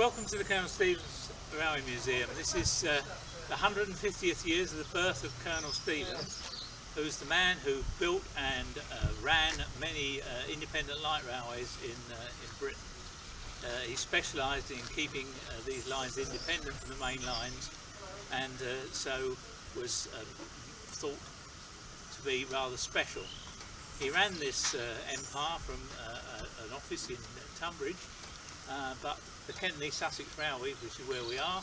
Welcome to the Colonel Stevens Railway Museum. This is the 150th years of the birth of Colonel Stevens, who's the man who built and ran many independent light railways in Britain. He specialised in keeping these lines independent from the main lines, and so was thought to be rather special. He ran this empire from an office in Tunbridge, but the K&ESR Railway, which is where we are,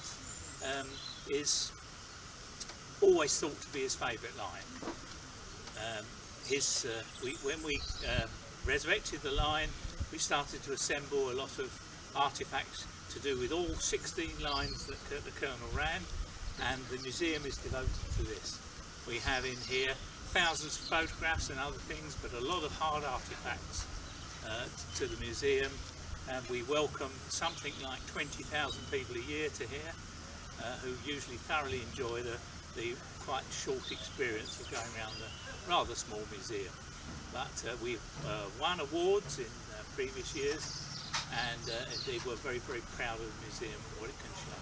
is always thought to be his favourite line. When we resurrected the line, we started to assemble a lot of artefacts to do with all 16 lines that the Colonel ran, and the museum is devoted to this. We have in here thousands of photographs and other things, but a lot of hard artefacts to the museum, and we welcome something like 20,000 people a year to here, who usually thoroughly enjoy the quite short experience of going around the rather small museum. But we've won awards in previous years, and indeed we're very, very proud of the museum and what it can show.